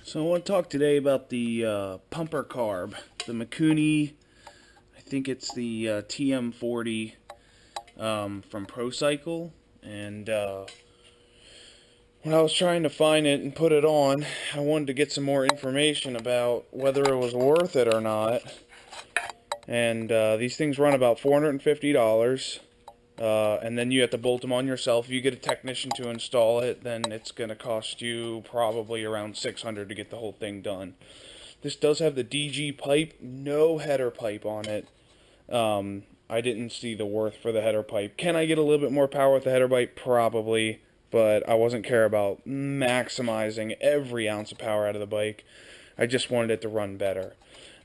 So I want to talk today about the pumper carb, the Mikuni. I think it's the tm40 from ProCycle. And when I was trying to find it and put it on, I wanted to get some more information about whether it was worth it or not. And these things run about $450. And then you have to bolt them on yourself. If you get a technician to install it, then it's going to cost you probably around $600 to get the whole thing done. This does have the DG pipe, no header pipe on it. I didn't see the worth for the header pipe. Can I get a little bit more power with the header pipe? Probably, but I wasn't care about maximizing every ounce of power out of the bike. I just wanted it to run better.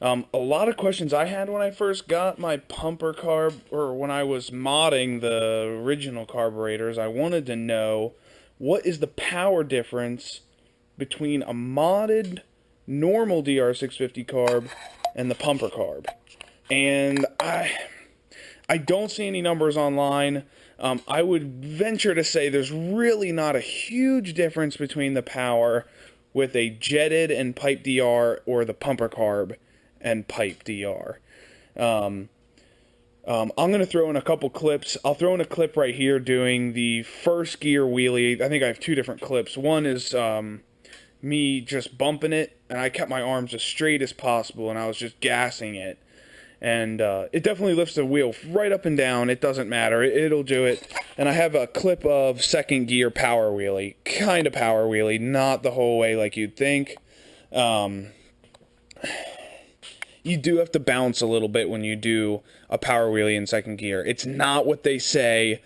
A lot of questions I had when I first got my pumper carb, or when I was modding the original carburetors, I wanted to know what is the power difference between a modded normal dr650 carb and the pumper carb. And I don't see any numbers online. I would venture to say there's really not a huge difference between the power with a jetted and pipe DR or the pumper carb and pipe DR. I'm going to throw in a couple clips. I'll throw in a clip right here doing the first gear wheelie. I think I have two different clips. One is me just bumping it, and I kept my arms as straight as possible, and I was just gassing it. And it definitely lifts the wheel right up and down. It doesn't matter. It'll do it. And I have a clip of second gear power wheelie. Kind of power wheelie. Not the whole way like you'd think. You do have to bounce a little bit when you do a power wheelie in second gear. It's not what they say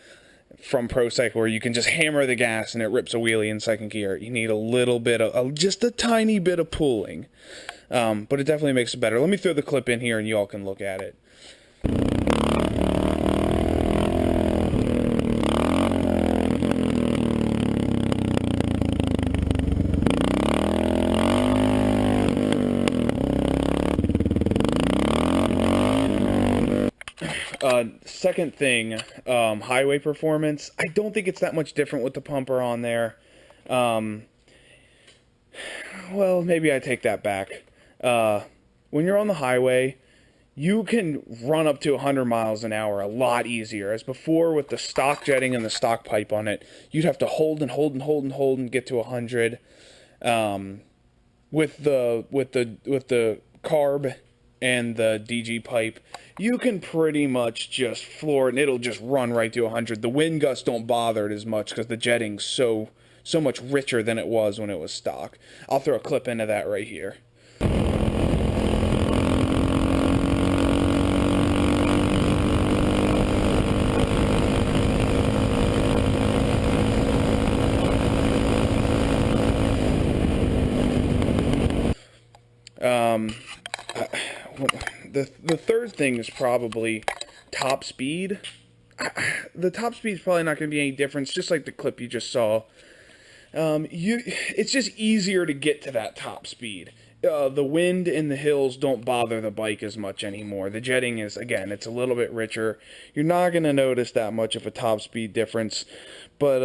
from ProCycle, where you can just hammer the gas and it rips a wheelie in second gear. You need a little bit of, just a tiny bit of pulling. But it definitely makes it better. Let me throw the clip in here and you all can look at it. Second thing, highway performance. I don't think it's that much different with the pumper on there. Well, maybe I take that back. When you're on the highway, you can run up to 100 miles an hour a lot easier. As before, with the stock jetting and the stock pipe on it, you'd have to hold and hold and hold and hold and get to 100. With the carb and the DG pipe, you can pretty much just floor it and it'll just run right to 100. The wind gusts don't bother it as much because the jetting's so much richer than it was when it was stock. I'll throw a clip into that right here. The third thing is probably top speed. The top speed is probably not going to be any difference, just like the clip you just saw. It's just easier to get to that top speed. The wind and the hills don't bother the bike as much anymore. The jetting is, again, it's a little bit richer. You're not going to notice that much of a top speed difference. But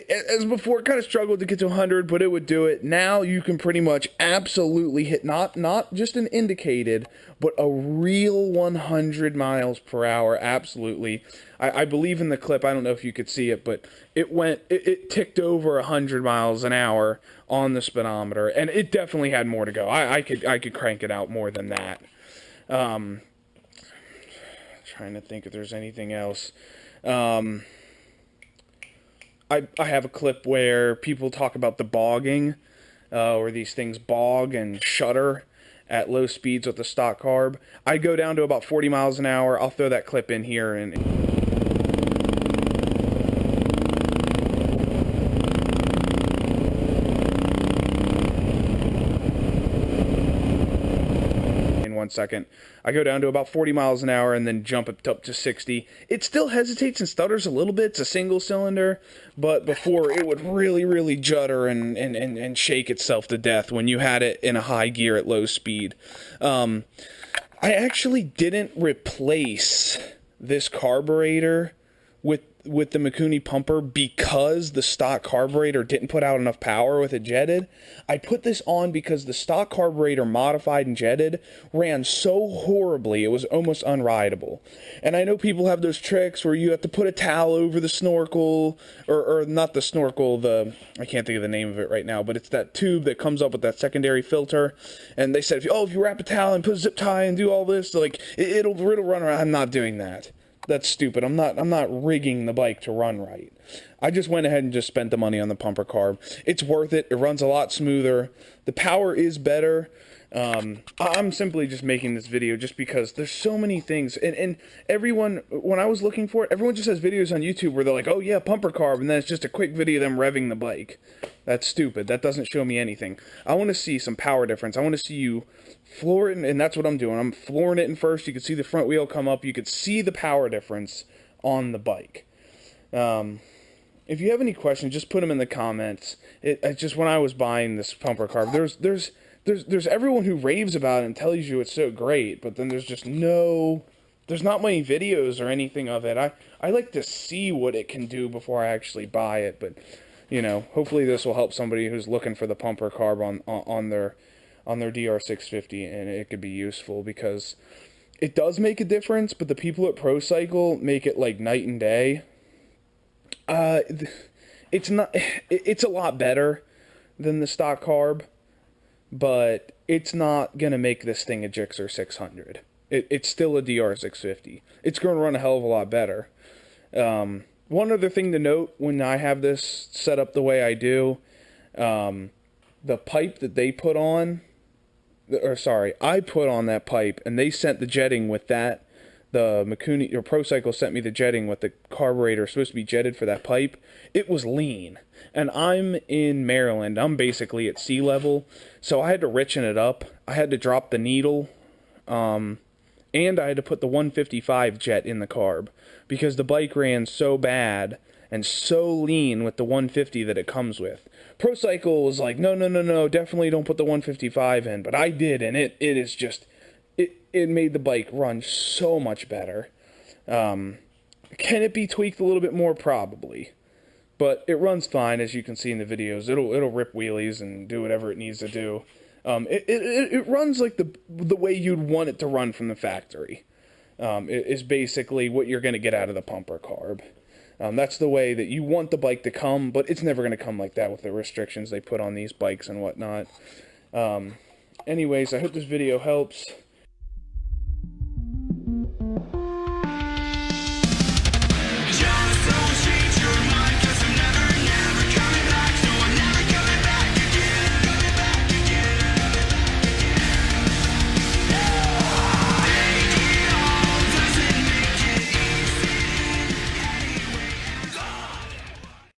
as before, it kind of struggled to get to 100, but it would do it. Now you can pretty much absolutely hit not just an indicated, but a real 100 miles per hour. Absolutely. I believe in the clip, I don't know if you could see it, but it ticked over 100 miles an hour on the speedometer, and it definitely had more to go. I could crank it out more than that. Trying to think if there's anything else. I have a clip where people talk about the bogging, where these things bog and shudder at low speeds with the stock carb. I go down to about 40 miles an hour. I'll throw that clip in here and in 1 second. I go down to about 40 miles an hour and then jump it up to 60. It still hesitates and stutters a little bit. It's a single cylinder, but before it would really judder and shake itself to death when you had it in a high gear at low speed. I actually didn't replace this carburetor with the Mikuni pumper because the stock carburetor didn't put out enough power with it jetted. I put this on because the stock carburetor modified and jetted ran so horribly it was almost unrideable. And I know people have those tricks where you have to put a towel over the snorkel, or not the snorkel, I can't think of the name of it right now, but it's that tube that comes up with that secondary filter. And they said, if you wrap a towel and put a zip tie and do all this, like it'll run around. I'm not doing that. That's stupid. I'm not rigging the bike to run right. I just went ahead and just spent the money on the pumper carb. It's worth it. It runs a lot smoother. The power is better. I'm simply just making this video just because there's so many things. And everyone, when I was looking for it, everyone just has videos on YouTube where they're like, oh yeah, pumper carb, and then it's just a quick video of them revving the bike. That's stupid. That doesn't show me anything. I want to see some power difference. I want to see you floor it, and that's what I'm doing. I'm flooring it in first. You can see the front wheel come up. You could see the power difference on the bike. If you have any questions, just put them in the comments. It's just when I was buying this pumper carb, there's everyone who raves about it and tells you it's so great, but then there's not many videos or anything of it. I like to see what it can do before I actually buy it, but you know, hopefully this will help somebody who's looking for the pumper carb on their dr650, and it could be useful because it does make a difference, but the people at ProCycle make it like night and day. It's a lot better than the stock carb, but it's not gonna make this thing a Gixxer 600. It's still a dr650. It's gonna run a hell of a lot better. One other thing to note when I have this set up the way I do, the pipe that they put on, I put on that pipe, and they sent the jetting with that. The Mikuni or ProCycle sent me the jetting with the carburetor supposed to be jetted for that pipe. It was lean, and I'm in Maryland. I'm basically at sea level, so I had to richen it up. I had to drop the needle, and I had to put the 155 jet in the carb because the bike ran so bad and so lean with the 150 that it comes with. ProCycle was like, no, definitely don't put the 155 in, but I did, and it is just, it made the bike run so much better. Can it be tweaked a little bit more? Probably, but it runs fine, as you can see in the videos. It'll rip wheelies and do whatever it needs to do. It runs like the way you'd want it to run from the factory. It is basically what you're going to get out of the pumper carb. That's the way that you want the bike to come, but it's never going to come like that with the restrictions they put on these bikes and whatnot. Anyways, I hope this video helps.